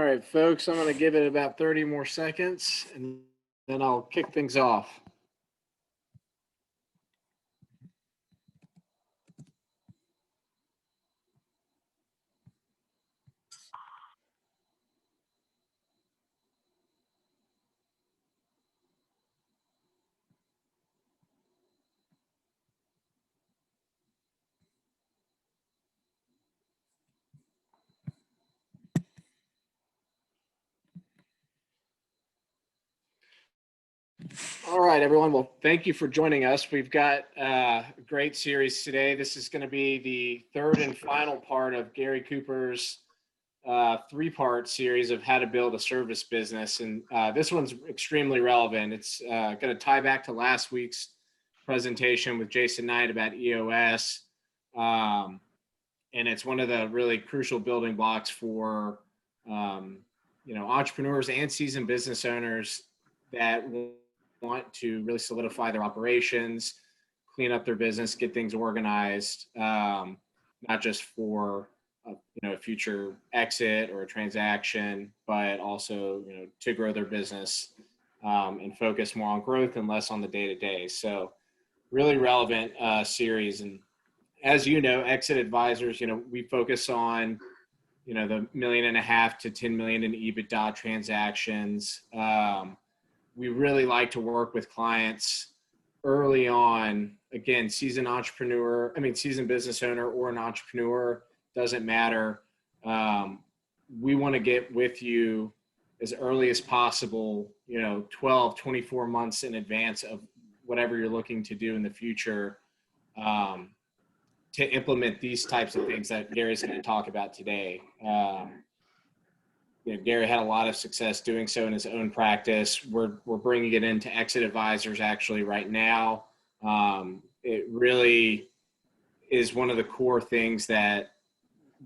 right, folks, I'm going to give it about 30 more seconds and then I'll kick things off. All right, everyone. Well, thank you for joining us. We've got a great series today. This is going to be the third and final part of Gary Cooper's three-part series of how to build a service business. And this one's extremely relevant. It's going to tie back to last week's presentation with Jason Knight about EOS. And it's one of the really crucial building blocks for, entrepreneurs and seasoned business owners that want to really solidify their operations, clean up their business, get things organized, not just for a future exit or a transaction, but also to grow their business and focus more on growth and less on the day-to-day. So really relevant series. And as you know, Exit Advisors, we focus on the $1.5 million to 10 million in EBITDA transactions. We really like to work with clients early on. Again, seasoned business owner or an entrepreneur, doesn't matter. We want to get with you as early as possible, 12, 24 months in advance of whatever you're looking to do in the future, to implement these types of things that Gary's going to talk about today. Gary had a lot of success doing so in his own practice. We're bringing it into Exit Advisors actually right now. It really is one of the core things that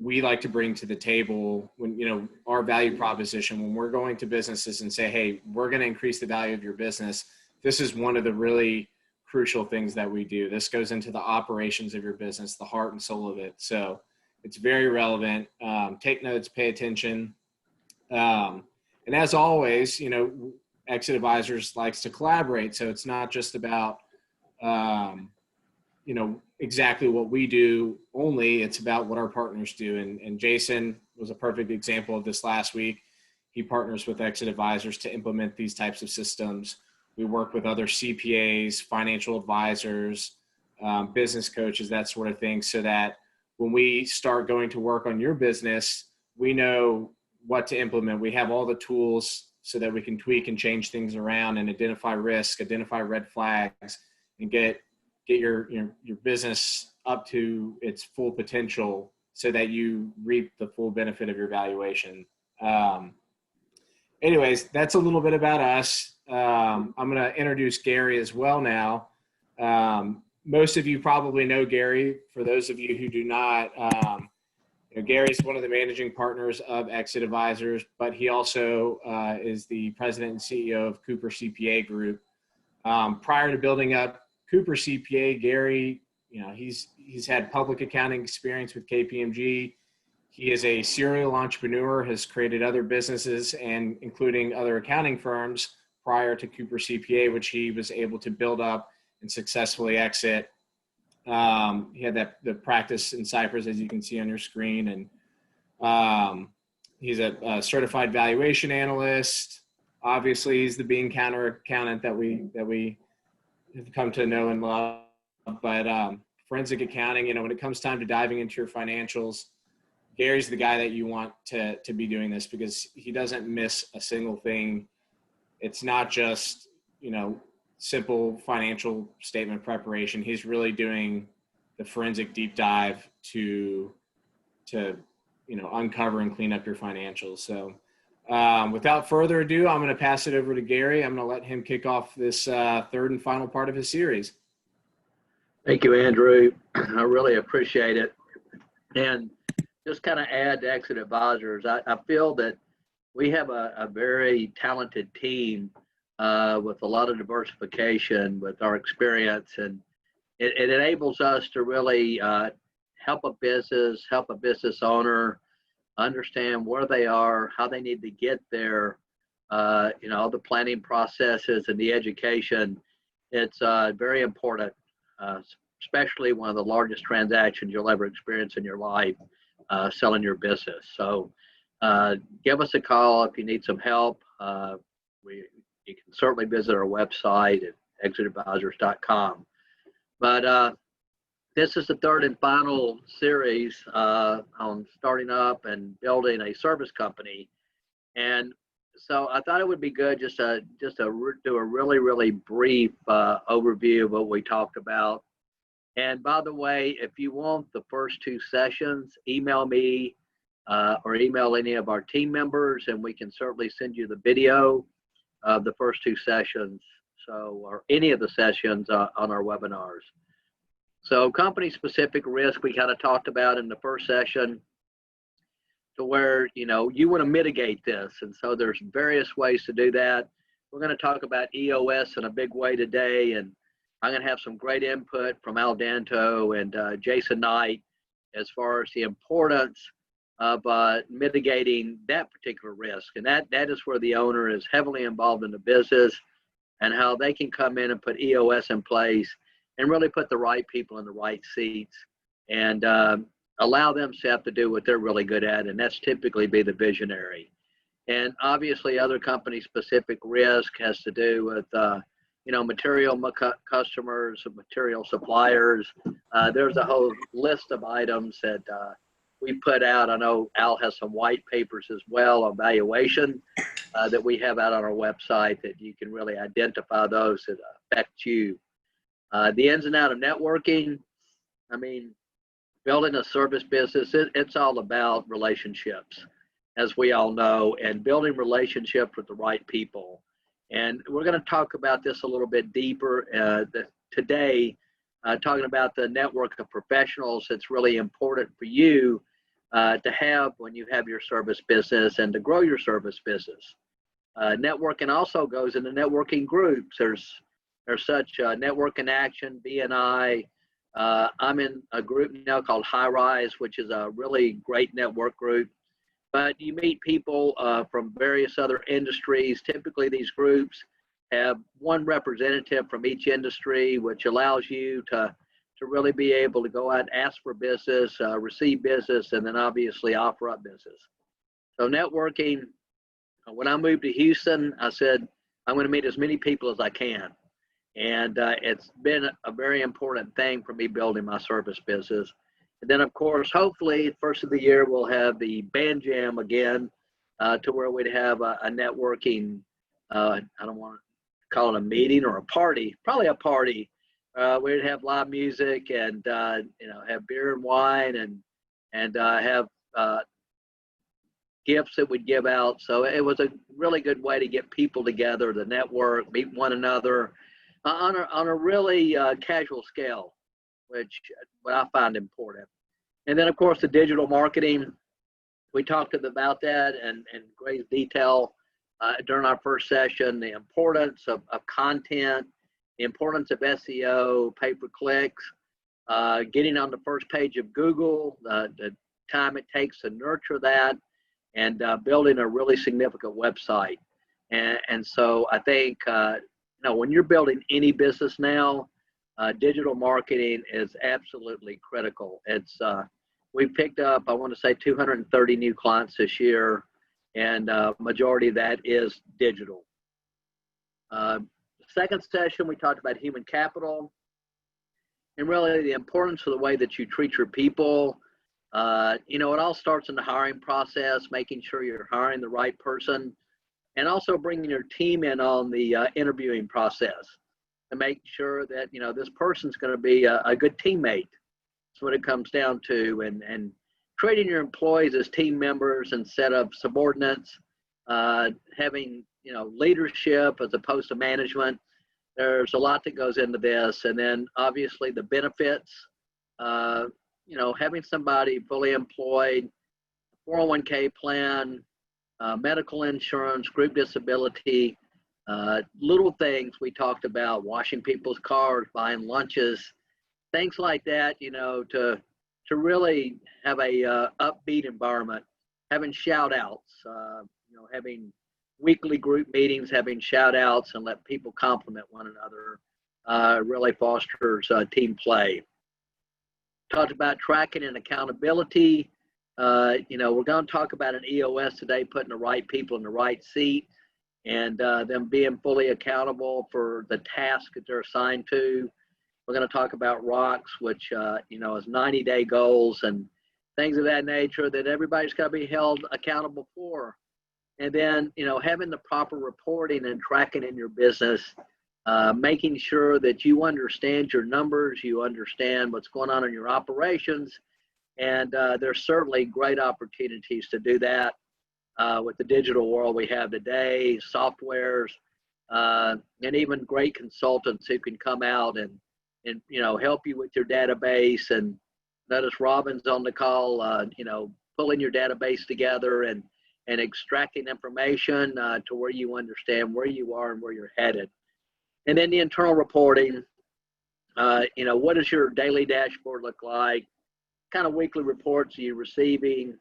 we like to bring to the table when, our value proposition, when we're going to businesses and say, hey, we're going to increase the value of your business. This is one of the really crucial things that we do. This goes into the operations of your business, the heart and soul of it. So it's very relevant. Take notes, pay attention. And as always, Exit Advisors likes to collaborate. So it's not just about, exactly what we do only. It's about what our partners do. And Jason was a perfect example of this last week. He partners with Exit Advisors to implement these types of systems. We work with other CPAs, financial advisors, business coaches, that sort of thing, so that when we start going to work on your business, we know what to implement. We have all the tools so that we can tweak and change things around and identify risk, identify red flags, and get your business up to its full potential so that you reap the full benefit of your valuation. Anyways, that's a little bit about us. I'm going to introduce Gary as well now. Most of you probably know Gary. For those of you who do not, Gary's one of the managing partners of Exit Advisors, but he also is the president and CEO of Cooper CPA Group. Prior to building up Cooper CPA, Gary, he's had public accounting experience with KPMG. He is a serial entrepreneur, has created other businesses and including other accounting firms prior to Cooper CPA, which he was able to build up and successfully exit. He had the practice in Cyprus, as you can see on your screen. And he's a certified valuation analyst. Obviously, he's the bean counter accountant that we have come to know and love. But forensic accounting, when it comes time to diving into your financials, Gary's the guy that you want to be doing this, because he doesn't miss a single thing. It's not just, simple financial statement preparation. He's really doing the forensic deep dive to uncover and clean up your financials. So without further ado, I'm going to pass it over to Gary. I'm going to let him kick off this third and final part of his series. Thank you, Andrew. I really appreciate it. And just kind of add to Exit Advisors, I feel that we have a very talented team with a lot of diversification with our experience, and it enables us to really help a business owner understand where they are, how they need to get there, the planning processes and the education. It's very important, especially one of the largest transactions you'll ever experience in your life, selling your business. So give us a call if you need some help. You can certainly visit our website at exitadvisors.com. But this is the third and final series on starting up and building a service company. And so I thought it would be good just to do a really, really brief overview of what we talked about. And by the way, if you want the first two sessions, email me or email any of our team members, and we can certainly send you the video of the first two sessions, or any of the sessions on our webinars. So company-specific risk we kind of talked about in the first session, to where you want to mitigate this, and so there's various ways to do that. We're going to talk about EOS in a big way today, and I'm going to have some great input from Al Danto and Jason Knight as far as the importance of mitigating that particular risk. And that is where the owner is heavily involved in the business, and how they can come in and put EOS in place and really put the right people in the right seats, and allow themselves to do what they're really good at, and that's typically be the visionary. And obviously other company specific risk has to do with material customers, material suppliers. There's a whole list of items that we put out. I know Al has some white papers as well on valuation that we have out on our website, that you can really identify those that affect you. The ins and outs of networking. I mean, building a service business, it's all about relationships, as we all know, and building relationships with the right people. And we're going to talk about this a little bit deeper today, talking about the network of professionals that's really important for you to have when you have your service business and to grow your service business. Networking also goes into networking groups. There's such Network in Action, BNI. I'm in a group now called High Rise, which is a really great network group. But you meet people from various other industries. Typically, these groups have one representative from each industry, which allows you to really be able to go out and ask for business, receive business, and then obviously offer up business. So networking, when I moved to Houston, I said, I'm going to meet as many people as I can. And it's been a very important thing for me building my service business. And then, of course, hopefully, first of the year, we'll have the band jam again, to where we'd have a networking, I don't want to call it a meeting or a party, probably a party. We'd have live music and, have beer and wine and have gifts that we'd give out. So it was a really good way to get people together, to network, meet one another on a really casual scale, which what I find important. And then, of course, the digital marketing. We talked about that in great detail during our first session, the importance of content, the importance of SEO, pay-per-clicks, getting on the first page of Google, the time it takes to nurture that, and building a really significant website. And so I think, when you're building any business now, digital marketing is absolutely critical. It's we've picked up, I want to say, 230 new clients this year, and majority of that is digital. Second session, we talked about human capital, and really the importance of the way that you treat your people. It all starts in the hiring process, making sure you're hiring the right person, and also bringing your team in on the interviewing process to make sure that, this person's going to be a good teammate. That's what it comes down to, and treating your employees as team members instead of subordinates, having, leadership as opposed to management. There's a lot that goes into this. And then obviously the benefits, having somebody fully employed, 401k plan, medical insurance, group disability, little things we talked about, washing people's cars, buying lunches, things like that, to really have a upbeat environment, having shout outs, having weekly group meetings, having shout outs and let people compliment one another really fosters team play. Talked about tracking and accountability. We're going to talk about an EOS today, putting the right people in the right seat and them being fully accountable for the task that they're assigned to. We're going to talk about ROCKS, which, is 90-day goals and things of that nature that everybody's got to be held accountable for. And then, having the proper reporting and tracking in your business, making sure that you understand your numbers, you understand what's going on in your operations. And there's certainly great opportunities to do that with the digital world we have today, softwares, and even great consultants who can come out and help you with your database. And notice Robin's on the call, pulling your database together and extracting information to where you understand where you are and where you're headed. And then the internal reporting, what does your daily dashboard look like? What kind of weekly reports are you receiving?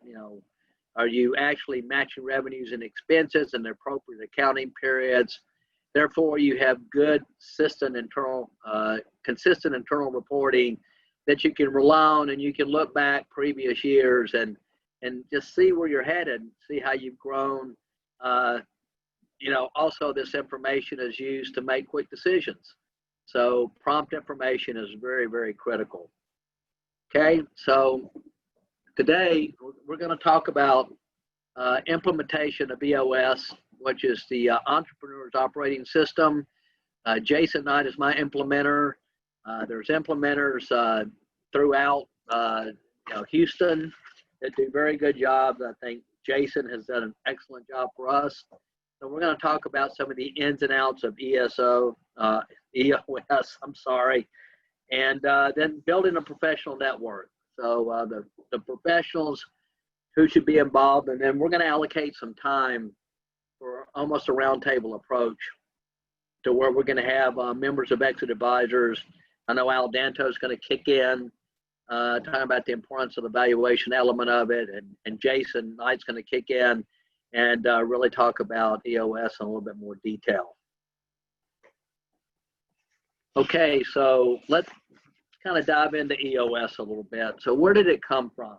Are you actually matching revenues and expenses in the appropriate accounting periods? Therefore, you have good, consistent internal reporting that you can rely on, and you can look back previous years and just see where you're headed, see how you've grown. Also this information is used to make quick decisions. So prompt information is very, very critical. Okay, so today we're going to talk about implementation of EOS, which is the Entrepreneur's Operating System. Jason Knight is my implementer. There's implementers throughout Houston that do very good jobs. I think Jason has done an excellent job for us. So we're going to talk about some of the ins and outs of EOS, and then building a professional network. So the professionals who should be involved, and then we're going to allocate some time for almost a roundtable approach to where we're going to have members of Exit Advisors. I know Al Danto is going to kick in, talking about the importance of the valuation element of it, and Jason Knight's going to kick in and really talk about EOS in a little bit more detail. Okay, so let's kind of dive into EOS a little bit. So where did it come from?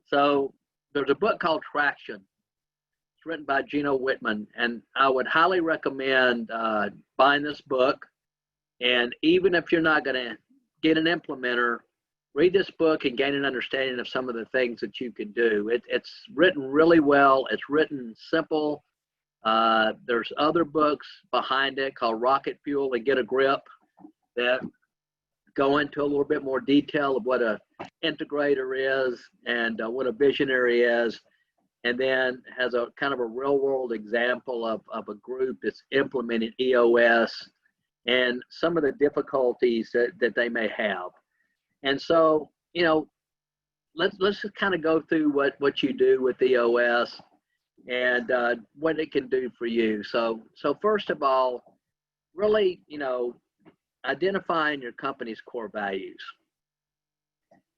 So there's a book called Traction. It's written by Gino Wickman, and I would highly recommend buying this book. And even if you're not going to get an implementer, read this book and gain an understanding of some of the things that you can do. It's written really well. It's written simple. There's other books behind it called Rocket Fuel and Get a Grip that go into a little bit more detail of what a integrator is and what a visionary is, and then has a kind of a real world example of a group that's implementing EOS and some of the difficulties that they may have. And so, let's just kind of go through what you do with EOS and what it can do for you. So first of all, really, identifying your company's core values.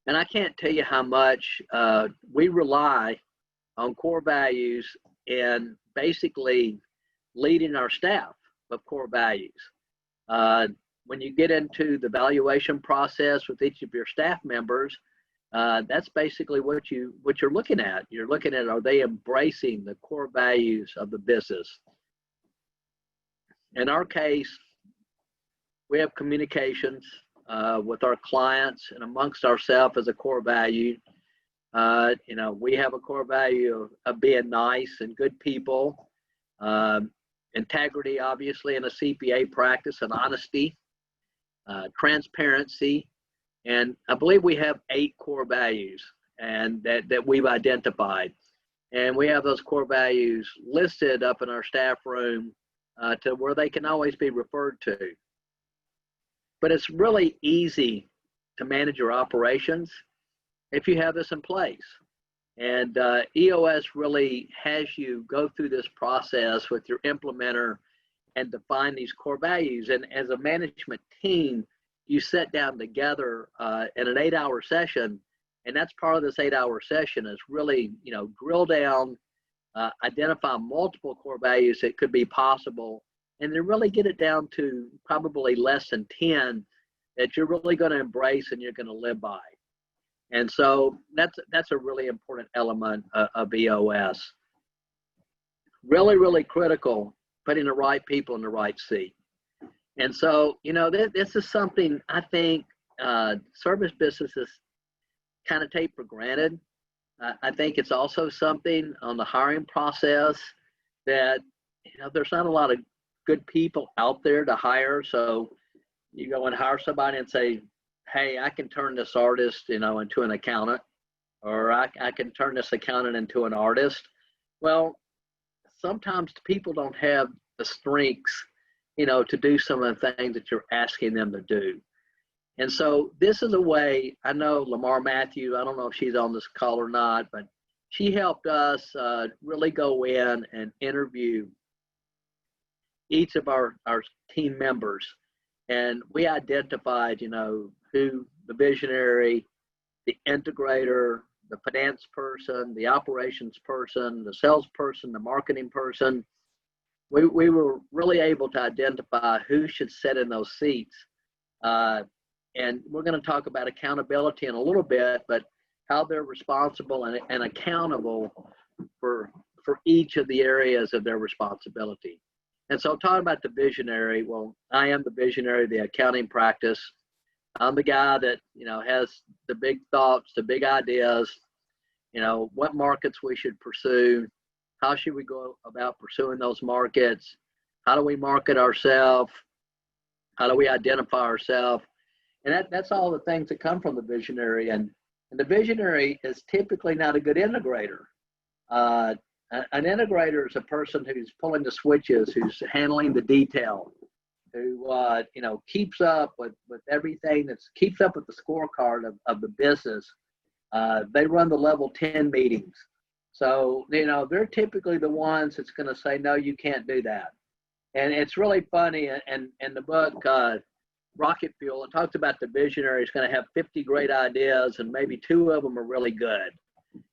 And I can't tell you how much we rely on core values in basically leading our staff of core values. When you get into the valuation process with each of your staff members, that's basically what you're looking at. You're looking at, are they embracing the core values of the business? In our case, we have communications with our clients and amongst ourselves as a core value. We have a core value of being nice and good people, integrity, obviously, in a CPA practice, and honesty, transparency, and I believe we have 8 core values and that we've identified. And we have those core values listed up in our staff room to where they can always be referred to. But it's really easy to manage your operations if you have this in place. And EOS really has you go through this process with your implementer and define these core values. And as a management team, you sit down together in an 8-hour session And that's part of this 8-hour session is really, drill down, identify multiple core values that could be possible, and then really get it down to probably less than 10 that you're really going to embrace and you're going to live by. And so that's a really important element of EOS. Really, really critical, putting the right people in the right seat. And so, this is something I think service businesses kind of take for granted. I think it's also something on the hiring process that, there's not a lot of good people out there to hire. So you go and hire somebody and say, hey, I can turn this artist, into an accountant, or I can turn this accountant into an artist. Well, sometimes people don't have the strengths, to do some of the things that you're asking them to do. And so this is a way, I know Lamar Matthews, I don't know if she's on this call or not, but she helped us really go in and interview each of our team members. And we identified, who the visionary, the integrator, the finance person, the operations person, the salesperson, the marketing person. We were really able to identify who should sit in those seats. And we're going to talk about accountability in a little bit, but how they're responsible and accountable for each of the areas of their responsibility. And so talking about the visionary, well, I am the visionary of the accounting practice. I'm the guy that, has the big thoughts, the big ideas, what markets we should pursue, how should we go about pursuing those markets, how do we market ourselves, how do we identify ourselves. And that's all the things that come from the visionary. And the visionary is typically not a good integrator. An integrator is a person who's pulling the switches, who's handling the detail, who keeps up with everything, keeps up with the scorecard of the business. They run the level 10 meetings. So, they're typically the ones that's going to say, no, you can't do that. And it's really funny. And in the book, Rocket Fuel, it talks about the visionary is going to have 50 great ideas and maybe 2 of them are really good.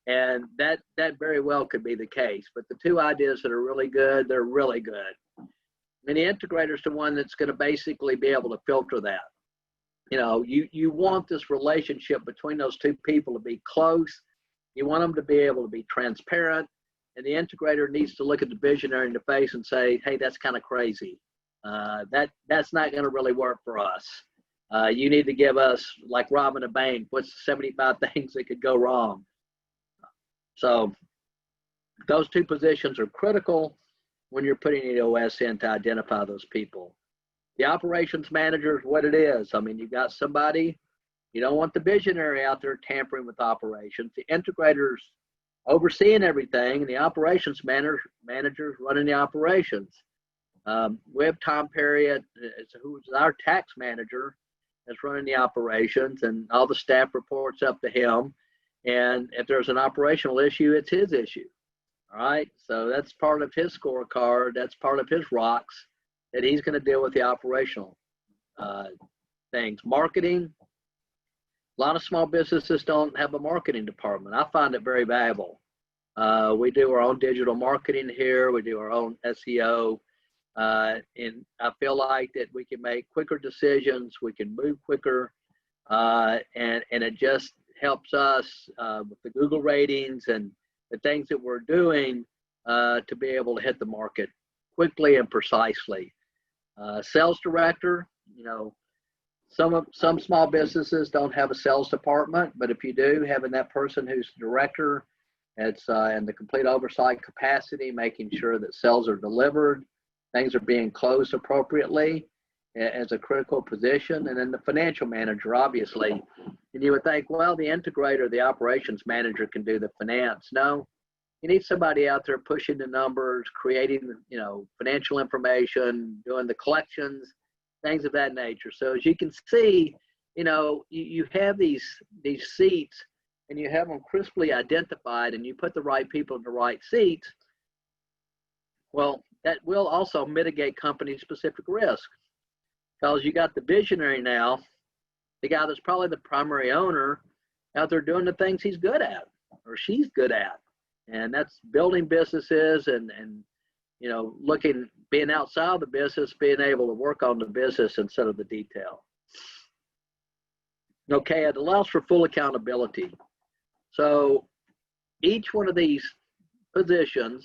And that very well could be the case. But the 2 ideas that are really good, they're really good. And the integrator is the one that's going to basically be able to filter that. You want this relationship between those 2 people to be close. You want them to be able to be transparent. And the integrator needs to look at the visionary in the face and say, hey, that's kind of crazy. That's not going to really work for us. You need to give us, like robbing a bank, what's 75 things that could go wrong. So those 2 positions are critical when you're putting EOS in to identify those people. The operations manager is what it is. I mean, you've got somebody, you don't want the visionary out there tampering with operations. The integrator's overseeing everything, and the operations manager's running the operations. We have Tom Perry, who's our tax manager, that's running the operations, and all the staff reports up to him. And if there's an operational issue, it's his issue. All right. So that's part of his scorecard. That's part of his rocks that he's going to deal with the operational things. Marketing. A lot of small businesses don't have a marketing department. I find it very valuable. We do our own digital marketing here. We do our own SEO. And I feel like that we can make quicker decisions. We can move quicker. And it just helps us with the Google ratings and the things that we're doing to be able to hit the market quickly and precisely. Sales director, some small businesses don't have a sales department, but if you do, having that person who's director, it's in the complete oversight capacity, making sure that sales are delivered, things are being closed appropriately as a critical position. And then the financial manager, obviously. And you would think, well, the integrator, the operations manager can do the finance. No, you need somebody out there pushing the numbers, creating, financial information, doing the collections, things of that nature. So as you can see, you have these seats and you have them crisply identified, and you put the right people in the right seats. Well, that will also mitigate company-specific risk, because you got the visionary now, the guy that's probably the primary owner, out there doing the things he's good at or she's good at. And that's building businesses and being outside the business, being able to work on the business instead of the detail. Okay, it allows for full accountability. So each one of these positions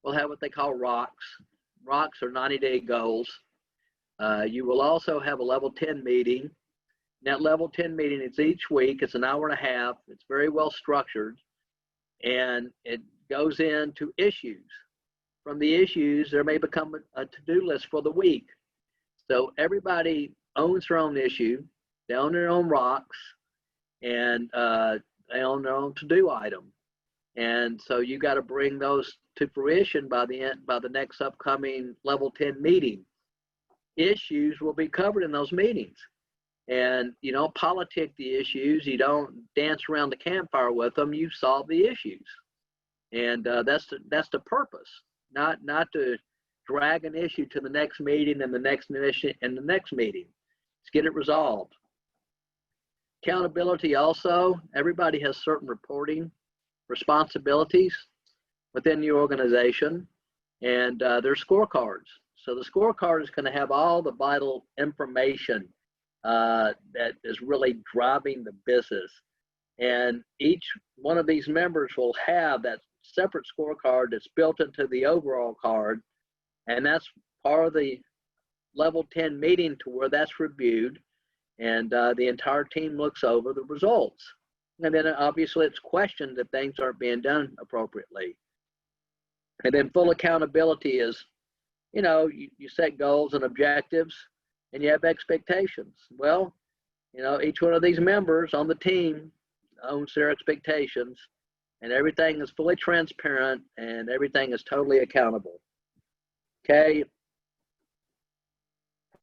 will have what they call rocks. Rocks are 90-day goals. You will also have a level 10 meeting. That level 10 meeting is each week. It's an hour and a half. It's very well structured. And it goes into issues. From the issues, there may become a to-do list for the week. So everybody owns their own issue. They own their own rocks. And they own their own to-do item. And so you got to bring those to fruition by the next upcoming level 10 meeting. Issues will be covered in those meetings. And you don't politic the issues. You don't dance around the campfire with them. You solve the issues. And that's the purpose, not to drag an issue to the next meeting and the next mission and the next meeting. Let's get it resolved. Accountability also, everybody has certain reporting responsibilities within the organization, and there's scorecards. So the scorecard is going to have all the vital information that is really driving the business. And each one of these members will have that separate scorecard that's built into the overall card. And that's part of the level 10 meeting to where that's reviewed. And the entire team looks over the results. And then obviously it's questioned if things aren't being done appropriately. And then full accountability is, you set goals and objectives and you have expectations. Well, each one of these members on the team owns their expectations, and everything is fully transparent and everything is totally accountable. Okay.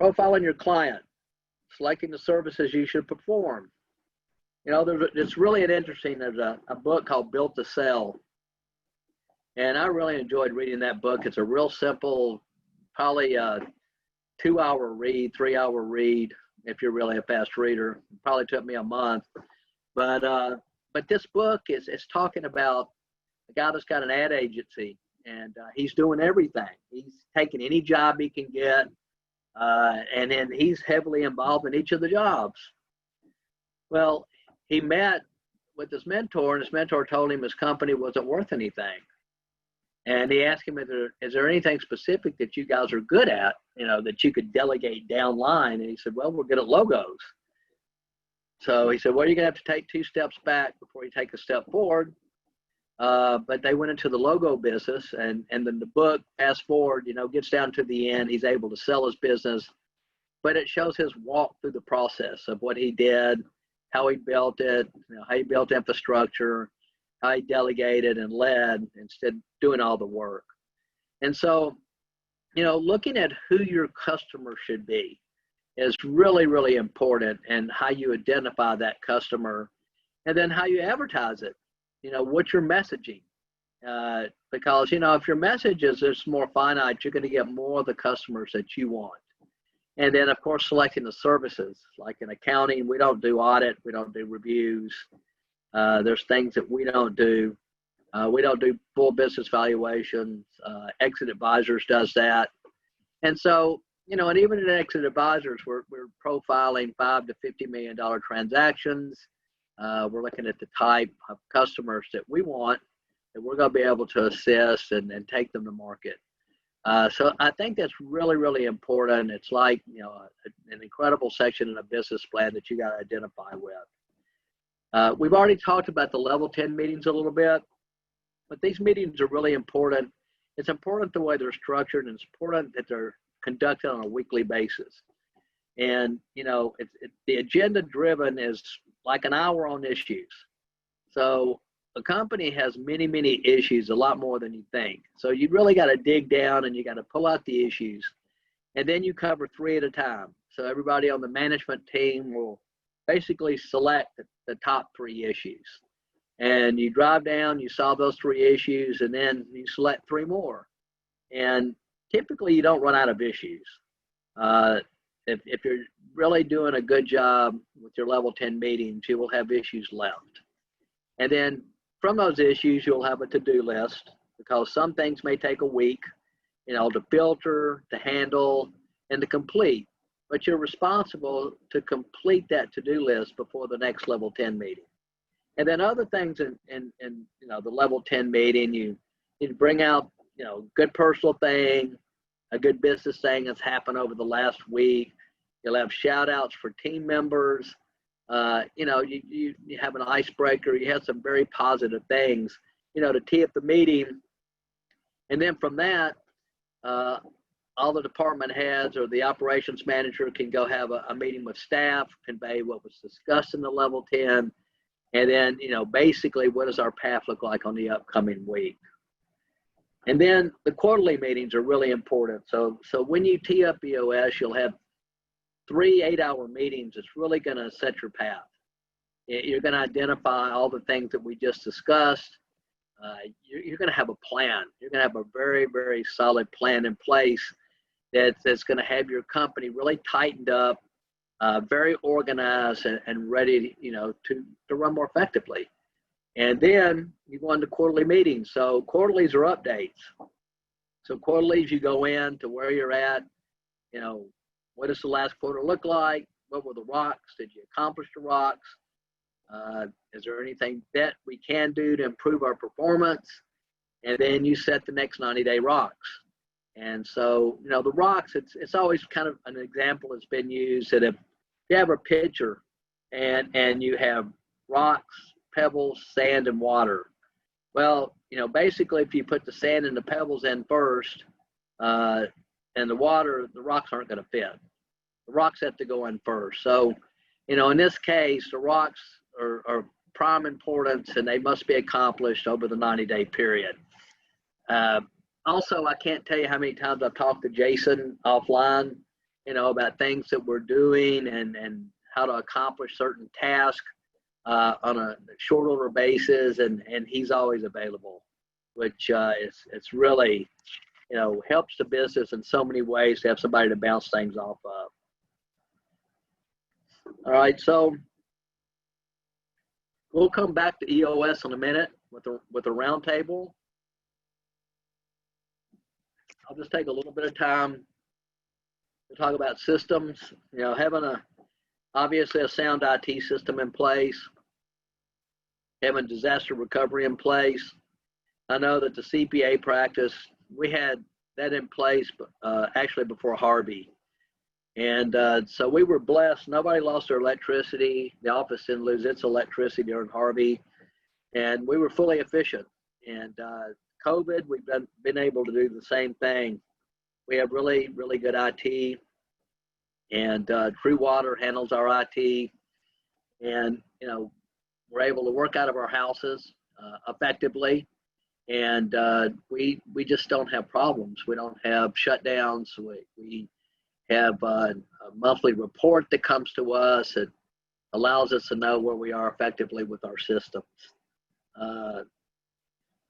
Profiling your client, selecting the services you should perform. It's really interesting. There's a book called Built to Sell. And I really enjoyed reading that book. It's a real simple, probably a 2-hour read, 3-hour read, if you're really a fast reader. It probably took me a month. But this book is talking about a guy that's got an ad agency, and he's doing everything. He's taking any job he can get, and then he's heavily involved in each of the jobs. Well, he met with his mentor, and his mentor told him his company wasn't worth anything. And he asked him, is there anything specific that you guys are good at, that you could delegate down line? And he said, well, we're good at logos. So he said, well, you're going to have to take 2 steps back before you take a step forward. But they went into the logo business, and then the book, fast forward, gets down to the end. He's able to sell his business, but it shows his walk through the process of what he did, how he built it, how he built infrastructure, how he delegated and led instead of doing all the work. And so, looking at who your customer should be is really, really important, and how you identify that customer, and then how you advertise it. What's your messaging? Because, if your message is just more finite, you're going to get more of the customers that you want. And then, of course, selecting the services. Like in accounting, we don't do audit, we don't do reviews. There's things that we don't do. We don't do full business valuations. Exit Advisors does that. And so, and even in Exit Advisors, we're profiling $5 to $50 million transactions. We're looking at the type of customers that we want, that we're going to be able to assist and take them to market. So I think that's really, really important. It's like, an incredible section in a business plan that you got to identify with. We've already talked about the level 10 meetings a little bit, but these meetings are really important. It's important the way they're structured, and it's important that they're conducted on a weekly basis. And, the agenda driven is like an hour on issues. So a company has many, many issues, a lot more than you think. So you really got to dig down and you got to pull out the issues, and then you cover 3 at a time. So everybody on the management team will basically select the top 3 issues, and you drive down, you solve those 3 issues, and then you select 3 more. And typically you don't run out of issues. if you're really doing a good job with your level 10 meetings, you will have issues left. And then from those issues, you'll have a to-do list, because some things may take a week, to filter, to handle, and to complete. But you're responsible to complete that to-do list before the next level 10 meeting. And then other things in the level 10 meeting, you bring out, good personal thing, a good business thing that's happened over the last week. You'll have shout outs for team members. You have an icebreaker. You have some very positive things, to tee up the meeting. And then from that, all the department heads or the operations manager can go have a meeting with staff, convey what was discussed in the level 10. And then, basically what does our path look like on the upcoming week? And then the quarterly meetings are really important. So when you tee up EOS, you'll have 3 8-hour meetings. It's really going to set your path. You're going to identify all the things that we just discussed. You're going to have a plan. You're going to have a very, very solid plan in place that's going to have your company really tightened up, very organized and ready, to run more effectively. And then you go into quarterly meetings. So quarterlies are updates. So quarterlies, you go in to where you're at, what does the last quarter look like? What were the rocks? Did you accomplish the rocks? Is there anything that we can do to improve our performance? And then you set the next 90-day rocks. And so, the rocks, it's always kind of an example that's been used that if you have a pitcher and you have rocks, pebbles, sand, and water. Well, basically if you put the sand and the pebbles in first and the water, the rocks aren't going to fit. The rocks have to go in first. So, in this case, the rocks are prime importance and they must be accomplished over the 90-day period. Also, I can't tell you how many times I've talked to Jason offline, about things that we're doing and how to accomplish certain tasks on a short order basis, and he's always available, which it's really, helps the business in so many ways to have somebody to bounce things off of. All right, so we'll come back to EOS in a minute with a roundtable. I'll just take a little bit of time to talk about systems. Having obviously a sound IT system in place, having disaster recovery in place. I know that the CPA practice, we had that in place actually before Harvey. And so we were blessed. Nobody lost their electricity. The office didn't lose its electricity during Harvey. And we were fully efficient. And COVID, we've been able to do the same thing. We have really, really good IT. And True Water handles our IT. And, we're able to work out of our houses effectively. And we just don't have problems. We don't have shutdowns. We have a monthly report that comes to us that allows us to know where we are effectively with our systems.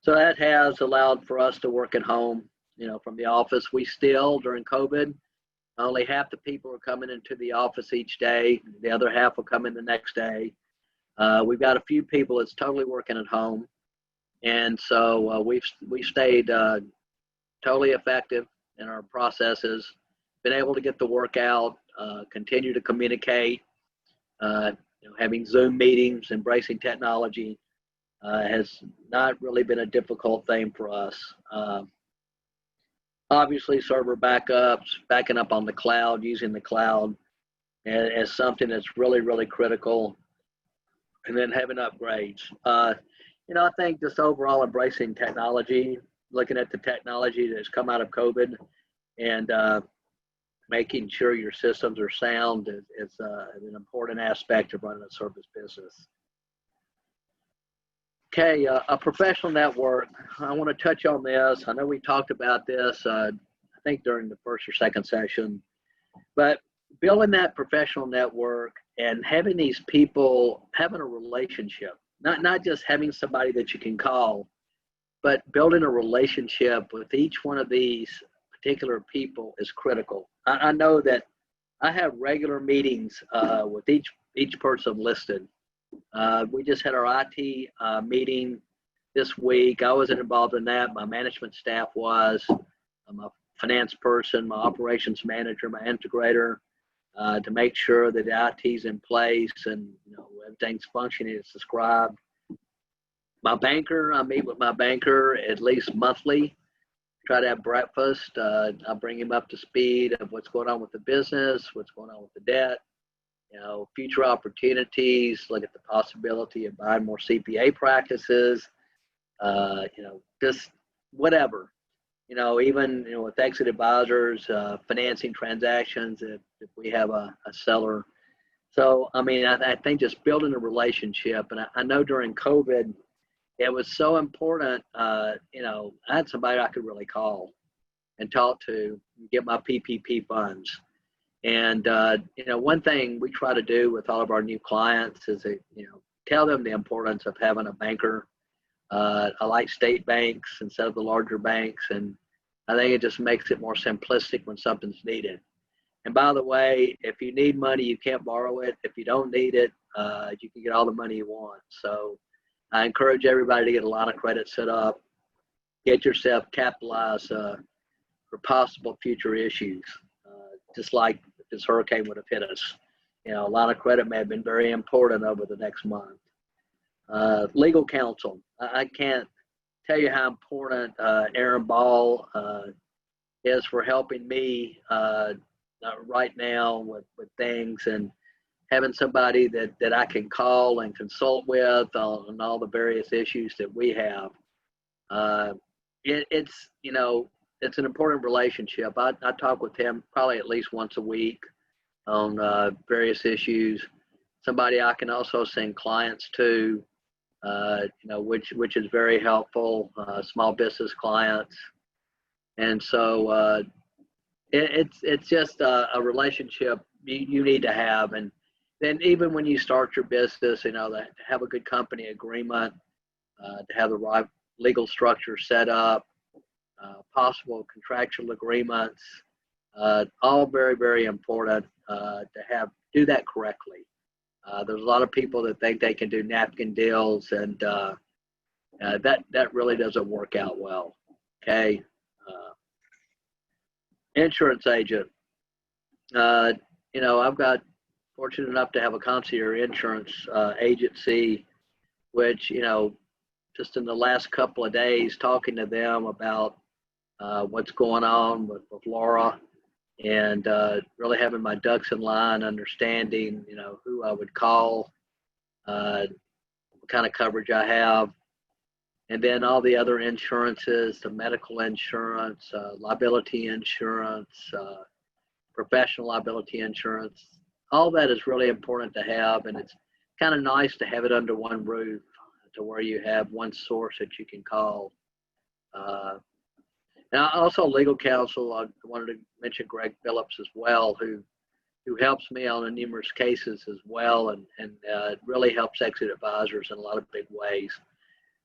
So that has allowed for us to work at home, from the office. We still, during COVID, only half the people are coming into the office each day. The other half will come in the next day. We've got a few people that's totally working at home. And so we've stayed totally effective in our processes, been able to get the work out, continue to communicate, having Zoom meetings, embracing technology has not really been a difficult thing for us. Obviously, server backups, backing up on the cloud, using the cloud as something that's really, really critical. And then having upgrades. I think just overall embracing technology, looking at the technology that's come out of COVID and making sure your systems are sound is an important aspect of running a service business. Okay, a professional network. I want to touch on this. I know we talked about this, I think during the first or second session, but building that professional network and having these people having a relationship, not just having somebody that you can call, but building a relationship with each one of these particular people is critical. I know that I have regular meetings with each person listed. We just had our IT meeting this week. I wasn't involved in that. My management staff was. I'm a finance person, my operations manager, my integrator, to make sure that the IT's in place and everything's functioning as described. My banker, I meet with my banker at least monthly. Try to have breakfast. I bring him up to speed of what's going on with the business, what's going on with the debt, future opportunities. Look at the possibility of buying more CPA practices. Just whatever. Even with exit advisors, financing transactions, if we have a seller. So, I think just building a relationship, and I know during COVID, it was so important. I had somebody I could really call and talk to, get my PPP funds. And, one thing we try to do with all of our new clients is, tell them the importance of having a banker. I like state banks instead of the larger banks, and I think it just makes it more simplistic when something's needed. And by the way, if you need money, you can't borrow it. If you don't need it, you can get all the money you want. So I encourage everybody to get a line of credit set up, get yourself capitalized for possible future issues, just like if this hurricane would have hit us. A line of credit may have been very important over the next month. Legal counsel. I can't tell you how important Aaron Ball is for helping me right now with things, and having somebody that I can call and consult with on all the various issues that we have. It's an important relationship. I talk with him probably at least once a week on various issues. Somebody I can also send clients to, which is very helpful, small business clients. And so it's just a relationship you need to have. And then even when you start your business, to have a good company agreement, to have the right legal structure set up, possible contractual agreements, all very, very important to do that correctly. There's a lot of people that think they can do napkin deals, and that really doesn't work out well. Okay. Insurance agent. I've got fortunate enough to have a concierge insurance agency, which, just in the last couple of days, talking to them about what's going on with Laura, and really having my ducks in line, understanding, who I would call, what kind of coverage I have, and then all the other insurances, the medical insurance, liability insurance, professional liability insurance. All that is really important to have, and it's kind of nice to have it under one roof, to where you have one source that you can call. And also legal counsel. I wanted to mention Greg Phillips as well, who helps me on numerous cases as well, and really helps exit advisors in a lot of big ways.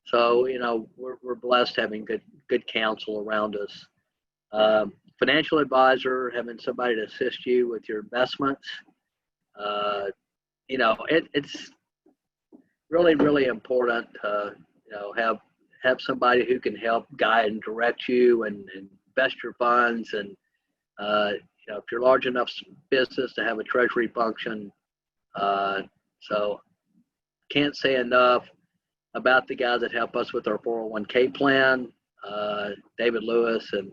So we're blessed having good counsel around us. Financial advisor, having somebody to assist you with your investments. It's really, really important to have somebody who can help guide and direct you and invest your funds, and if you're large enough business to have a treasury function. So can't say enough about the guys that help us with our 401k plan, David Lewis, and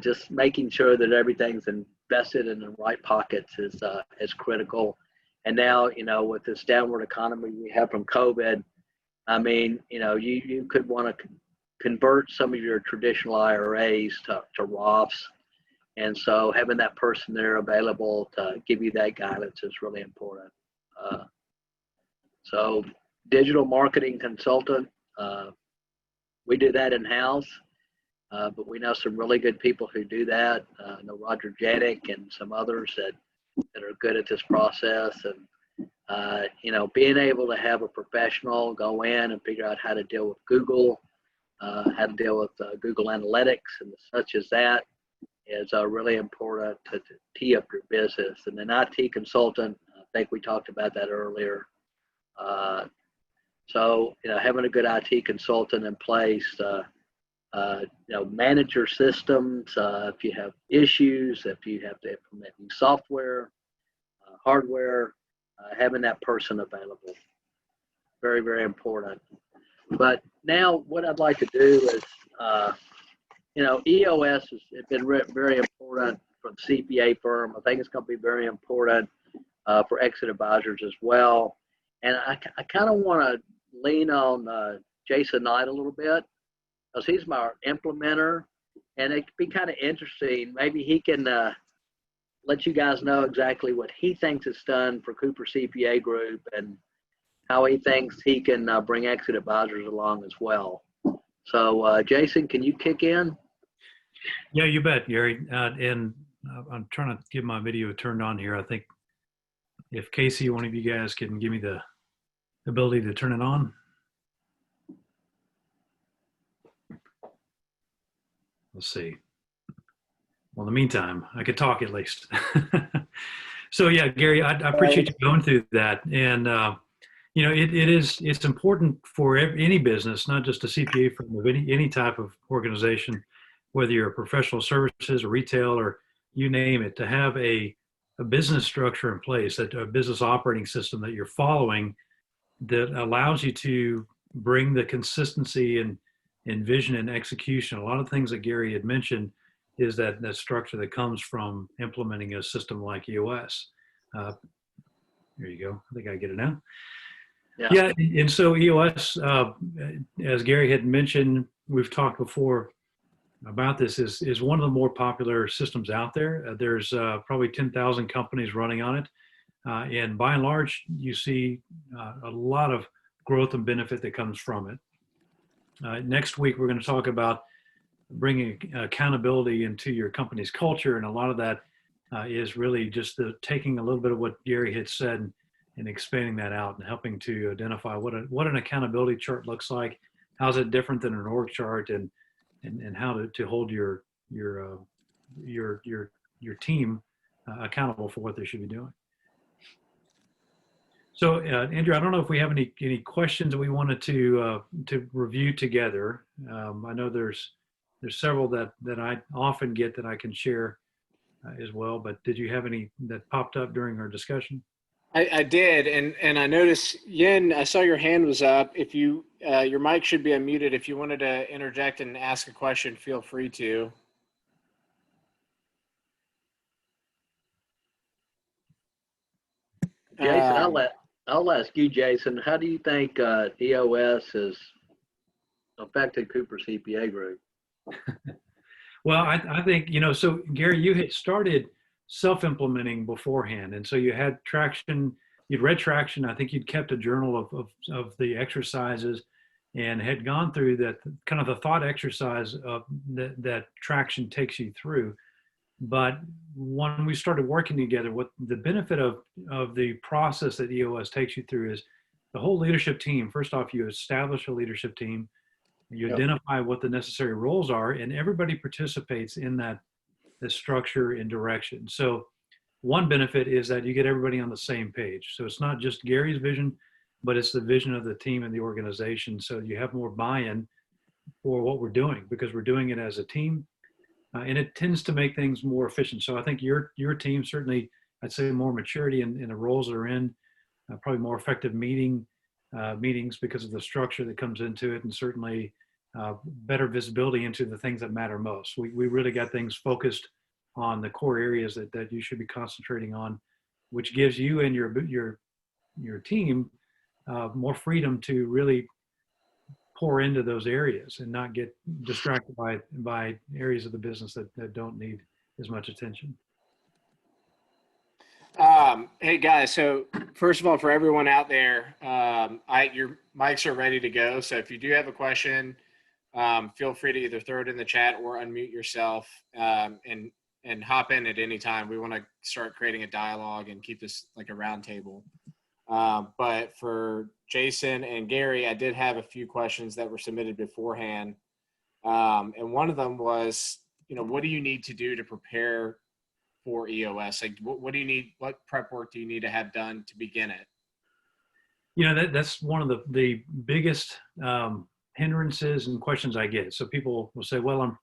just making sure that everything's invested in the right pockets is critical. And now, with this downward economy we have from COVID, you could want to convert some of your traditional IRAs to Roths. And so having that person there available to give you that guidance is really important. So digital marketing consultant, we do that in-house, but we know some really good people who do that. I know Roger Janik and some others that are good at this process. And being able to have a professional go in and figure out how to deal with Google, how to deal with Google Analytics and such as that, is really important to tee up your business. And an IT consultant, I think we talked about that earlier. So, having a good IT consultant in place, manage your systems. If you have issues, if you have to implement new software, hardware, having that person available. Very, very important. But now what I'd like to do is, EOS has been very important for the CPA firm. I think it's going to be very important for exit advisors as well. And I kind of want to lean on Jason Knight a little bit, because he's my implementer, and it could be kind of interesting. Maybe he can let you guys know exactly what he thinks it's done for Cooper CPA Group and how he thinks he can bring exit advisors along as well. So, Jason, can you kick in? Yeah, you bet, Gary. And I'm trying to get my video turned on here. I think if Casey, one of you guys, can give me the ability to turn it on. Let's see. Well, in the meantime, I could talk at least. So yeah, Gary, I appreciate you going through that. And, it's important for any business, not just a CPA firm, of any type of organization, whether you're a professional services or retail or you name it, to have a business structure in place, a business operating system that you're following that allows you to bring the consistency and vision and execution. A lot of things that Gary had mentioned is that structure that comes from implementing a system like EOS. There you go. I think I get it now. Yeah. And so EOS, as Gary had mentioned, we've talked before about this, is one of the more popular systems out there. There's probably 10,000 companies running on it. And by and large, you see a lot of growth and benefit that comes from it. Next week, we're going to talk about bringing accountability into your company's culture. And a lot of that is really just taking a little bit of what Gary had said and expanding that out and helping to identify what an accountability chart looks like. How's it different than an org chart, and how to hold your team accountable for what they should be doing. So, Andrew, I don't know if we have any questions that we wanted to review together. I know there's several that I often get that I can share as well. But did you have any that popped up during our discussion? I did, and I noticed, Yin, I saw your hand was up. If you, your mic should be unmuted. If you wanted to interject and ask a question, feel free to. Jason, I'll ask you, Jason, how do you think EOS has affected Cooper CPA Group? Well, I think, so Gary, you had started self-implementing beforehand. And so you had traction, you'd read traction. I think you'd kept a journal of the exercises and had gone through that kind of the thought exercise of that traction takes you through. But when we started working together, what the benefit of the process that EOS takes you through is the whole leadership team. First off, you establish a leadership team, you identify what the necessary roles are, and everybody participates in that structure and direction. So one benefit is that you get everybody on the same page. So it's not just Gary's vision, but it's the vision of the team and the organization. So you have more buy-in for what we're doing because we're doing it as a team. And it tends to make things more efficient. So I think your team certainly, I'd say, more maturity in the roles they're in, probably more effective meetings because of the structure that comes into it, and certainly better visibility into the things that matter most. We really got things focused on the core areas that you should be concentrating on, which gives you and your team more freedom to really pour into those areas and not get distracted by areas of the business that don't need as much attention. Hey guys, so first of all, for everyone out there, your mics are ready to go. So if you do have a question, feel free to either throw it in the chat or unmute yourself and hop in at any time. We want to start creating a dialogue and keep this like a round table. But for Jason and Gary, I did have a few questions that were submitted beforehand. And one of them was, what do you need to do to prepare for EOS? Like, what do you need? What prep work do you need to have done to begin it? That's one of the biggest hindrances and questions I get. So people will say, well,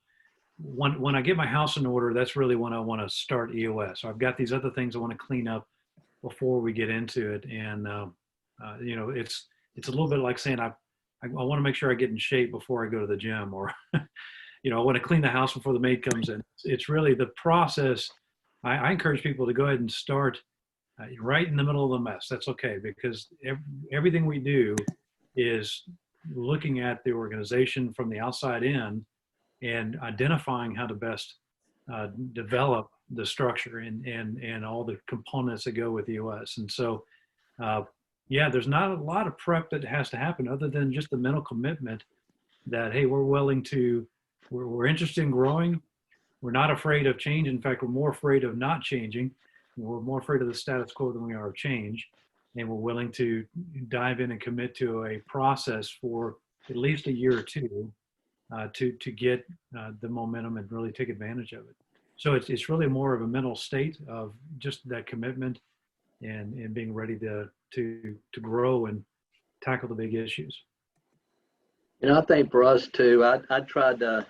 when I get my house in order, that's really when I want to start EOS. So I've got these other things I want to clean up before we get into it. And, it's a little bit like saying I want to make sure I get in shape before I go to the gym, or, I want to clean the house before the maid comes in. It's really the process. I encourage people to go ahead and start right in the middle of the mess. That's okay, because everything we do is looking at the organization from the outside in and identifying how to best develop the structure and all the components that go with EOS. And so, there's not a lot of prep that has to happen other than just the mental commitment that, hey, we're interested in growing. We're not afraid of change. In fact, we're more afraid of not changing. We're more afraid of the status quo than we are of change. And we're willing to dive in and commit to a process for at least a year or two to get the momentum and really take advantage of it. So it's really more of a mental state of just that commitment and being ready to grow and tackle the big issues. I think for us too, I tried to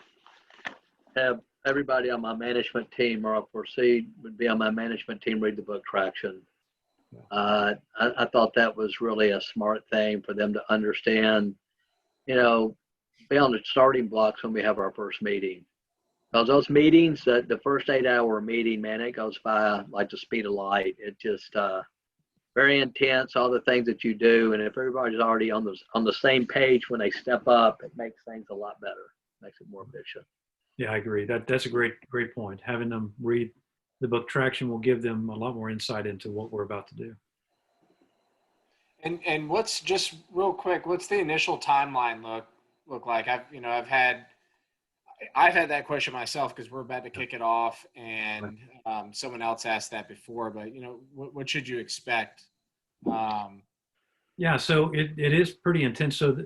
have everybody on my management team, or I foresee would be on my management team, read the book Traction. I thought that was really a smart thing for them to understand, be on the starting blocks when we have our first meeting. Because those meetings, the first 8-hour meeting, man, it goes by like the speed of light. It just very intense, all the things that you do. And if everybody's already on the same page when they step up, it makes things a lot better, makes it more efficient. Yeah, I agree. That's a great point. Having them read the book Traction will give them a lot more insight into what we're about to do. And what's, just real quick, what's the initial timeline look like? I've had that question myself because we're about to kick it off, and someone else asked that before. But what should you expect? So it is pretty intense. So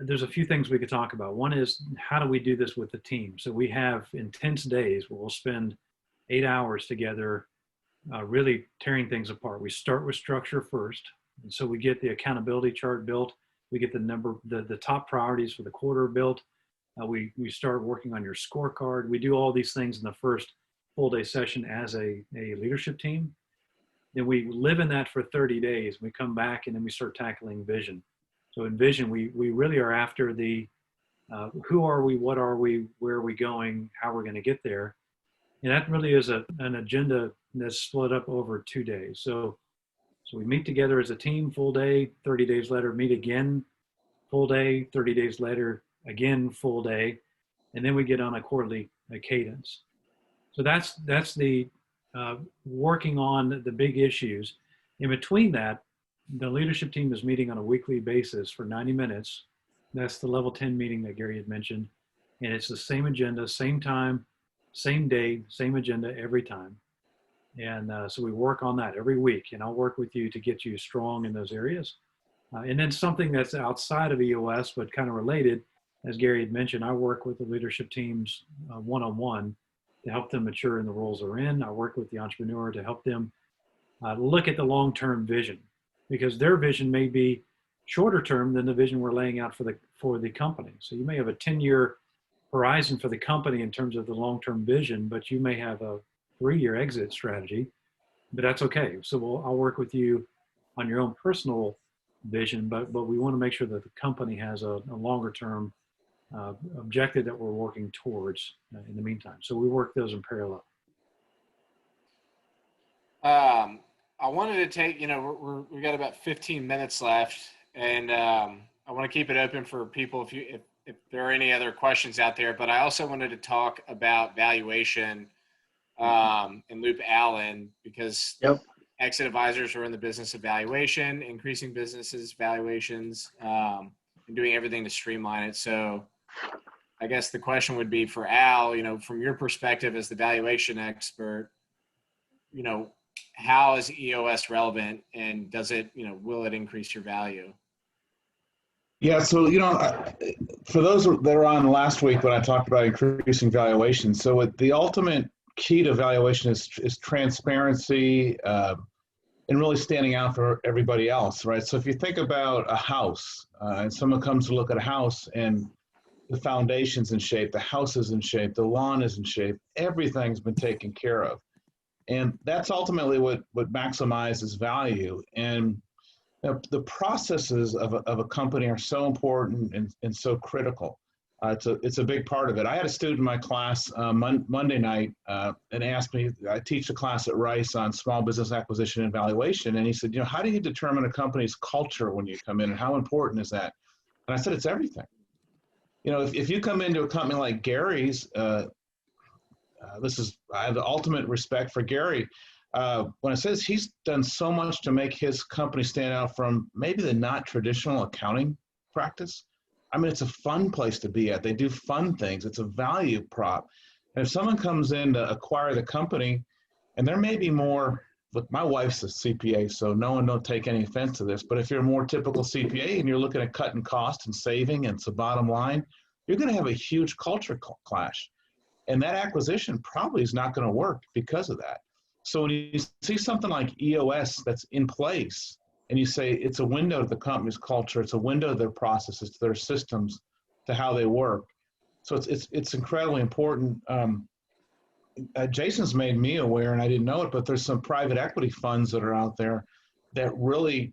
there's a few things we could talk about. One is, how do we do this with the team? So we have intense days where we'll spend 8 hours together, really tearing things apart. We start with structure first. And so we get the accountability chart built. We get the top priorities for the quarter built. We start working on your scorecard. We do all these things in the first full day session as a leadership team. Then we live in that for 30 days. We come back and then we start tackling vision. So in vision, we really are after the who are we, what are we, where are we going, how we're going to get there. And that really is an agenda that's split up over 2 days. So we meet together as a team, full day, 30 days later, meet again, full day, 30 days later, again, full day. And then we get on a quarterly cadence. So that's the working on the big issues. In between that, the leadership team is meeting on a weekly basis for 90 minutes. That's the level 10 meeting that Gary had mentioned. And it's the same agenda, same time, same day, same agenda every time. And so we work on that every week. And I'll work with you to get you strong in those areas. And then something that's outside of EOS, but kind of related, as Gary had mentioned, I work with the leadership teams one-on-one to help them mature in the roles they're in. I work with the entrepreneur to help them look at the long-term vision, because their vision may be shorter term than the vision we're laying out for the company. So you may have a 10-year horizon for the company in terms of the long-term vision, but you may have a 3-year exit strategy, but that's okay. So I'll work with you on your own personal vision, but we want to make sure that the company has a longer term objective that we're working towards in the meantime. So we work those in parallel. I wanted to take, we got about 15 minutes left, and I want to keep it open for people if there are any other questions out there. But I also wanted to talk about valuation and loop Al in, because exit advisors are in the business of valuation, increasing businesses' valuations, and doing everything to streamline it. So I guess the question would be for Al, from your perspective as the valuation expert, how is EOS relevant, and does it, will it increase your value? Yeah, so for those that are on last week when I talked about increasing valuation, the ultimate key to valuation is transparency and really standing out for everybody else, right? So if you think about a house and someone comes to look at a house and the foundation's in shape, the house is in shape, the lawn is in shape, everything's been taken care of, and that's ultimately what maximizes value. And the processes of a company are so important and so critical. It's a big part of it. I had a student in my class Monday night and asked me, I teach a class at Rice on small business acquisition and valuation. And he said, how do you determine a company's culture when you come in, and how important is that? And I said, it's everything. If you come into a company like Gary's, I have the ultimate respect for Gary. When it says he's done so much to make his company stand out from maybe the not traditional accounting practice. I mean, it's a fun place to be at. They do fun things. It's a value prop. And if someone comes in to acquire the company, and there may be more, look, my wife's a CPA, so no one don't take any offense to this, but if you're a more typical CPA and you're looking at cutting costs and saving and it's a bottom line, you're going to have a huge culture clash. And that acquisition probably is not going to work because of that. So when you see something like EOS that's in place, and you say it's a window to the company's culture, it's a window to their processes, to their systems, to how they work. So it's incredibly important. Jason's made me aware, and I didn't know it, but there's some private equity funds that are out there that really,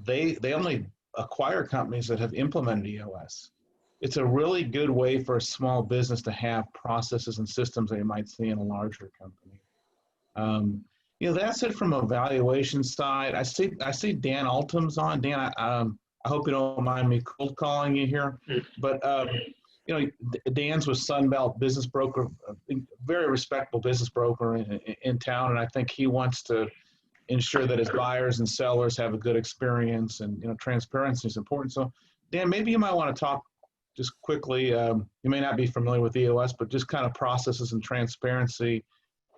they only acquire companies that have implemented EOS. It's a really good way for a small business to have processes and systems that you might see in a larger company. That's it from a valuation side. I see Dan Altum's on. Dan, I hope you don't mind me cold calling you here, but Dan's with Sunbelt Business Broker, a very respectable business broker in town, and I think he wants to ensure that his buyers and sellers have a good experience, and transparency is important. So, Dan, maybe you might want to talk just quickly. You may not be familiar with EOS, but just kind of processes and transparency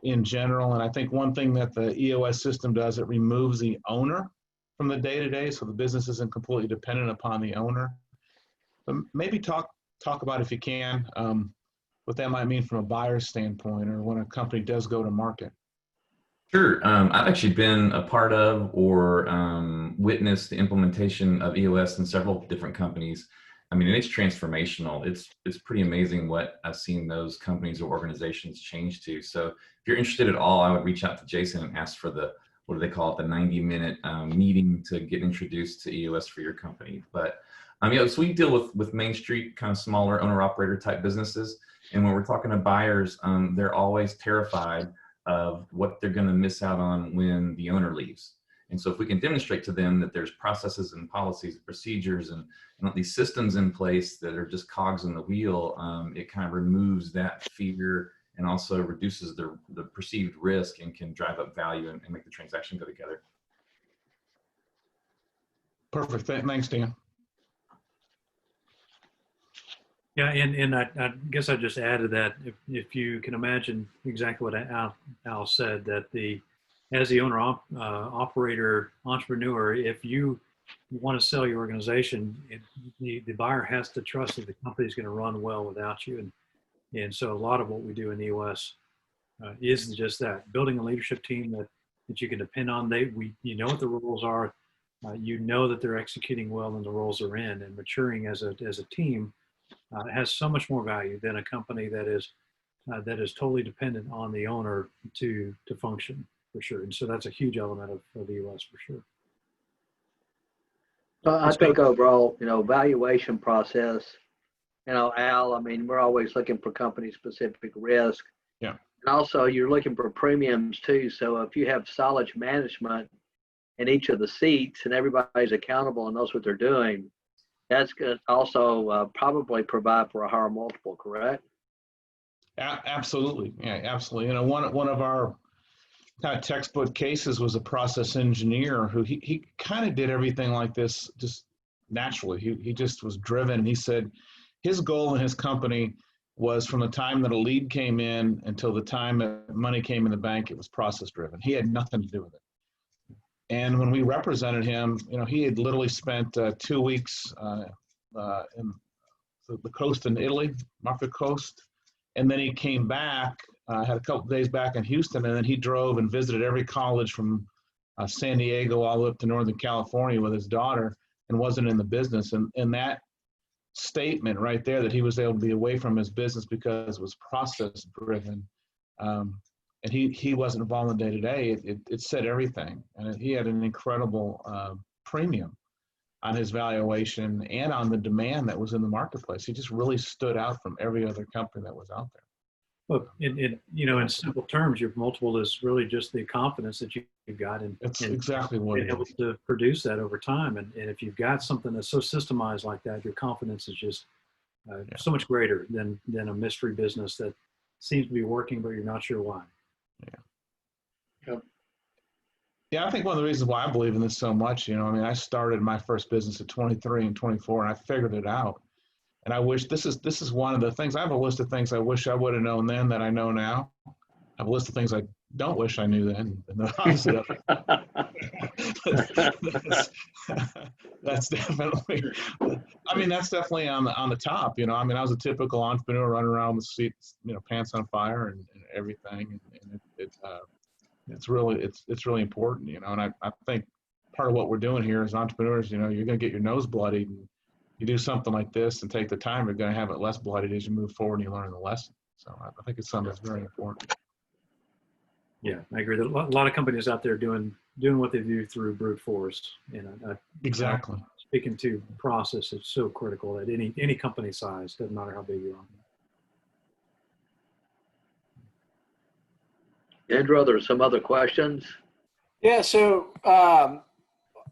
in general. And I think one thing that the EOS system does, it removes the owner from the day-to-day, so the business isn't completely dependent upon the owner. But maybe talk about, if you can, what that might mean from a buyer's standpoint, or when a company does go to market. Sure. I've actually been a part of or witnessed the implementation of EOS in several different companies. I mean, it's transformational. It's pretty amazing what I've seen those companies or organizations change to. So if you're interested at all, I would reach out to Jason and ask for the, what do they call it, the 90-minute meeting to get introduced to EOS for your company. But so we deal with Main Street, kind of smaller owner-operator type businesses. And when we're talking to buyers, they're always terrified of what they're going to miss out on when the owner leaves. And so if we can demonstrate to them that there's processes and policies and procedures and these systems in place that are just cogs in the wheel, it kind of removes that fear and also reduces the perceived risk and can drive up value and make the transaction go together. Perfect. Thanks, Dan. Yeah, and I guess I just added that if you can imagine exactly what Al said, that as the owner operator entrepreneur, if you want to sell your organization, the buyer has to trust that the company is going to run well without you. And so a lot of what we do in EOS is just that, building a leadership team that you can depend on. You know what the roles are, you know that they're executing well in the roles they're in, and maturing as a team has so much more value than a company that is totally dependent on the owner to function, for sure. And so that's a huge element of EOS, for sure. I think overall, valuation process, Al, I mean, we're always looking for company specific risk. Yeah. And also you're looking for premiums too. So if you have solid management in each of the seats and everybody's accountable and knows what they're doing, that's going to also probably provide for a higher multiple, correct? Absolutely. Yeah, absolutely. One of our kind of textbook cases was a process engineer who he kind of did everything like this just naturally. He just was driven. He said his goal in his company was from the time that a lead came in until the time that money came in the bank, it was process driven. He had nothing to do with it. And when we represented him, he had literally spent 2 weeks in the coast in Italy, Marco Coast. And then he came back, had a couple days back in Houston, and then he drove and visited every college from San Diego all the way up to Northern California with his daughter, and wasn't in the business. And that statement right there, that he was able to be away from his business because it was process driven, and he wasn't involved in the day-to-day, it said everything. And he had an incredible premium on his valuation and on the demand that was in the marketplace. He just really stood out from every other company that was out there. Well, in simple terms, your multiple is really just the confidence that you've got in That's exactly what being it able is. to produce that over time. And if you've got something that's so systemized like that, your confidence is just so much greater than a mystery business that seems to be working, but you're not sure why. Yeah, I think one of the reasons why I believe in this so much, I started my first business at 23 and 24, and I figured it out. And I wish this is one of the things. I have a list of things I wish I would have known then that I know now. I have a list of things I don't wish I knew then, and the opposite of it. That's definitely. That's definitely on the top. I was a typical entrepreneur running around with seats, pants on fire and everything, and it's really important, And I think part of what we're doing here as entrepreneurs, you're going to get your nose bloodied, and you do something like this and take the time, you're going to have it less bloodied as you move forward and you learn the lesson. So I think it's something that's very important. Yeah, I agree. There are a lot of companies out there doing what they do through brute force. Exactly. Speaking to process, it's so critical at any company size, doesn't matter how big you are. Andrew, there's some other questions. Yeah. So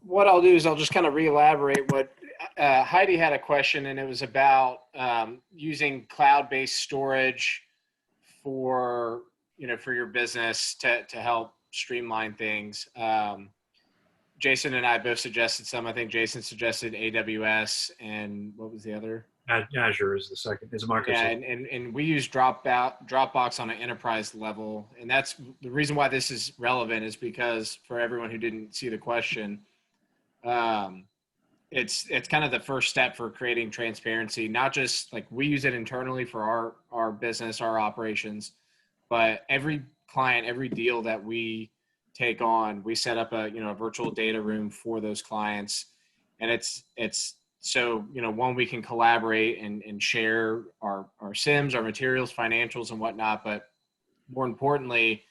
what I'll do is I'll just kind of re-elaborate what Heidi had a question, and it was about using cloud-based storage for your business to help streamline things. Jason and I both suggested some. I think Jason suggested AWS, and what was the other? Azure is the second. Is Microsoft. Yeah, and we use Dropbox on an enterprise level, and that's the reason why this is relevant, is because for everyone who didn't see the question, it's kind of the first step for creating transparency. Not just like we use it internally for our business, our operations, but every client, every deal that we take on, we set up a virtual data room for those clients, and it's so one, we can collaborate and share our SIMs, our materials, financials, and whatnot. But more importantly,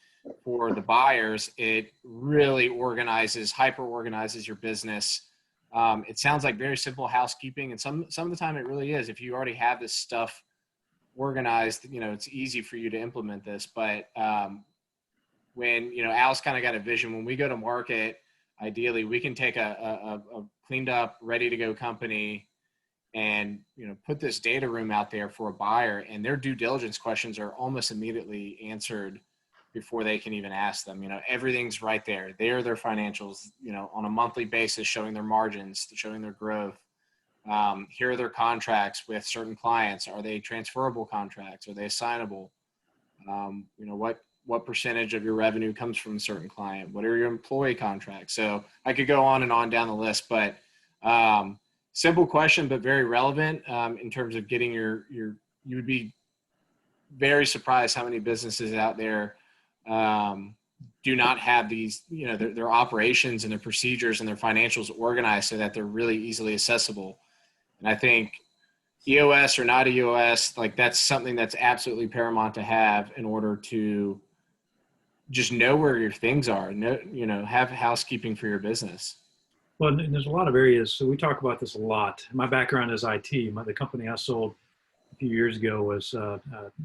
for the buyers, it really hyper organizes your business. It sounds like very simple housekeeping, and some of the time it really is. If you already have this stuff organized, it's easy for you to implement this. But when Al's kind of got a vision, when we go to market, ideally we can take a cleaned up, ready to go company and put this data room out there for a buyer, and their due diligence questions are almost immediately answered before they can even ask them. Everything's right there. There are their financials, on a monthly basis, showing their margins, showing their growth. Here are their contracts with certain clients. Are they transferable contracts? Are they assignable? What percentage of your revenue comes from a certain client? What are your employee contracts? So I could go on and on down the list, but simple question, but very relevant in terms of getting you would be very surprised how many businesses out there do not have these, their operations and their procedures and their financials organized so that they're really easily accessible. And I think EOS or not EOS, like that's something that's absolutely paramount to have in order to just know where your things are, have housekeeping for your business. Well, and there's a lot of areas. So we talk about this a lot. My background is IT. The company I sold a few years ago was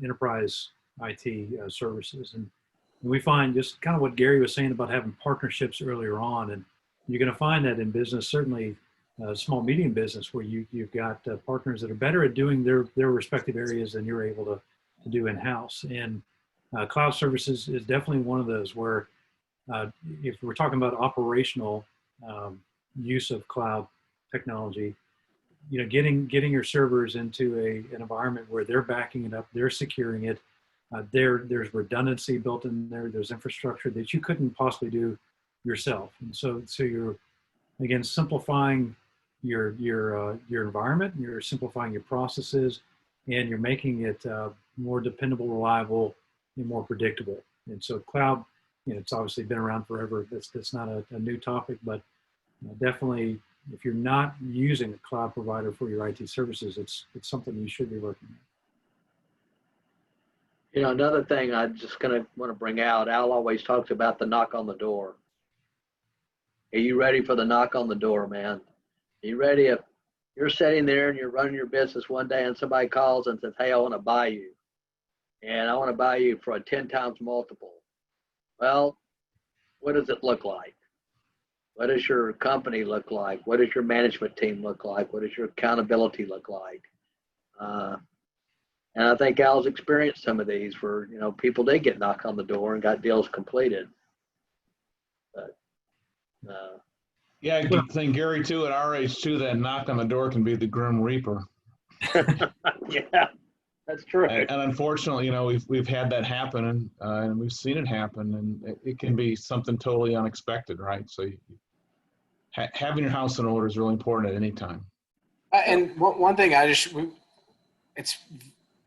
enterprise IT services. And we find just kind of what Gary was saying about having partnerships earlier on. And you're going to find that in business, certainly small, medium business, where you've got partners that are better at doing their respective areas than you're able to do in-house. And cloud services is definitely one of those where if we're talking about operational use of cloud technology, getting your servers into an environment where they're backing it up, they're securing it, there's redundancy built in there, there's infrastructure that you couldn't possibly do yourself. And so you're, again, simplifying your environment, you're simplifying your processes, and you're making it more dependable, reliable, and more predictable. And so cloud, it's obviously been around forever. That's not a new topic, but definitely, if you're not using a cloud provider for your IT services, it's something you should be looking at. Another thing I just want to bring out, Al always talks about the knock on the door. Are you ready for the knock on the door, man? Are you ready if you're sitting there and you're running your business one day and somebody calls and says, hey, I want to buy you. And I want to buy you for a 10 times multiple. Well, what does it look like? What does your company look like? What does your management team look like? What does your accountability look like? And I think Al's experienced some of these where, people did get knocked on the door and got deals completed. But, Yeah, I keep saying, Gary, too, at our age, too, that knock on the door can be the grim reaper. yeah, that's true. And unfortunately, we've had that happen, and we've seen it happen, and it can be something totally unexpected, right? So having your house in order is really important at any time. And one thing it's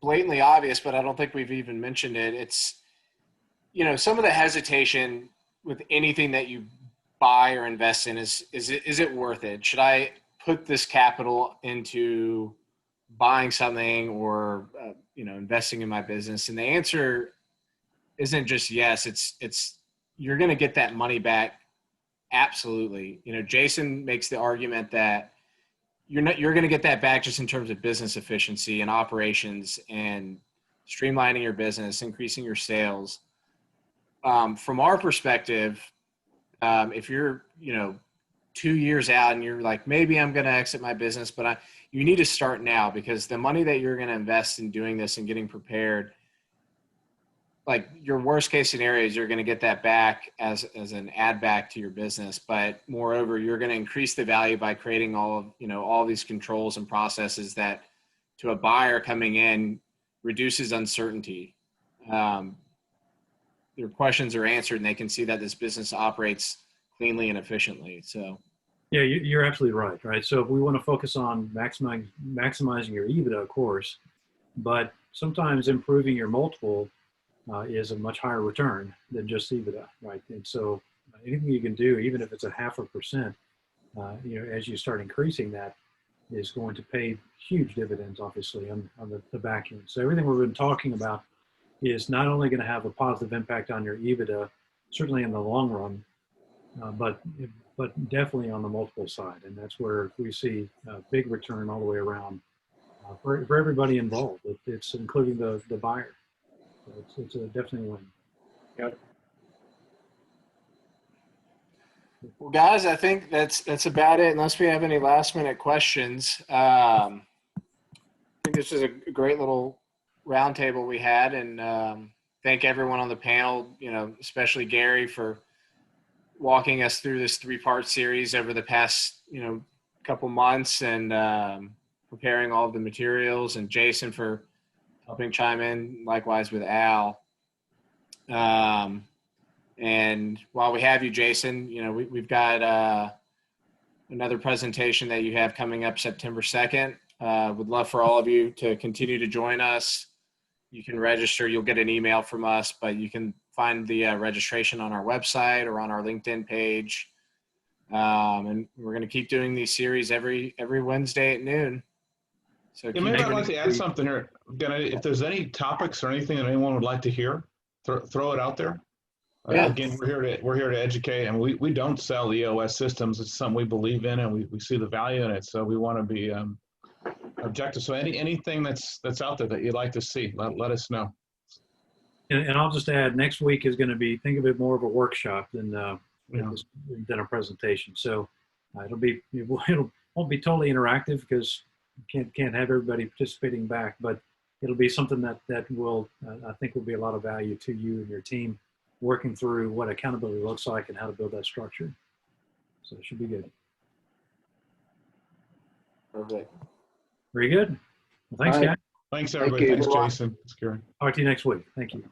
blatantly obvious, but I don't think we've even mentioned it. It's, some of the hesitation with anything that you buy or invest in is it worth it? Should I put this capital into buying something or, investing in my business? And the answer isn't just yes, it's you're going to get that money back. Absolutely. Jason makes the argument that you're going to get that back just in terms of business efficiency and operations and streamlining your business, increasing your sales. From our perspective, if you're, 2 years out and you're like, maybe I'm going to exit my business, but you need to start now, because the money that you're going to invest in doing this and getting prepared, like your worst case scenario is you're going to get that back as an add back to your business. But moreover, you're going to increase the value by creating all these controls and processes that to a buyer coming in reduces uncertainty. Their questions are answered and they can see that this business operates cleanly and efficiently. So. Yeah, you're absolutely right. So if we want to focus on maximizing your EBITDA, of course, but sometimes improving your multiple is a much higher return than just EBITDA, right? And so anything you can do, even if it's a 0.5%, as you start increasing that, is going to pay huge dividends, obviously, on the back end. So everything we've been talking about is not only going to have a positive impact on your EBITDA, certainly in the long run, but definitely on the multiple side. And that's where we see a big return all the way around for everybody involved. It's including the buyer. So it's a definitely win. Yep. Well, guys, I think that's about it. Unless we have any last minute questions, I think this was a great little roundtable we had, and thank everyone on the panel. Especially Gary for walking us through this 3-part series over the past couple months and preparing all of the materials, and Jason for helping chime in, likewise with Al. And while we have you, Jason, we've got another presentation that you have coming up September 2nd. Would love for all of you to continue to join us. You can register. You'll get an email from us, but you can find the registration on our website or on our LinkedIn page. And we're going to keep doing these series every Wednesday at noon. So maybe I'd like to add something here. If there's any topics or anything that anyone would like to hear, throw it out there. Yeah. Again, we're here to educate, and we don't sell EOS systems. It's something we believe in, and we see the value in it. So we want to be objective. So anything that's out there that you'd like to see, let us know. And I'll just add, next week is going to be, think of it more of a workshop than a presentation. So it won't be totally interactive because you can't have everybody participating back, but it'll be something that will, I think will be a lot of value to you and your team working through what accountability looks like and how to build that structure. So it should be good. Perfect. Very good. Well, thanks, All right. guys. Thanks, everybody. Thank you. Thanks, Jason. Thanks, Gary. Talk to you next week. Thank you.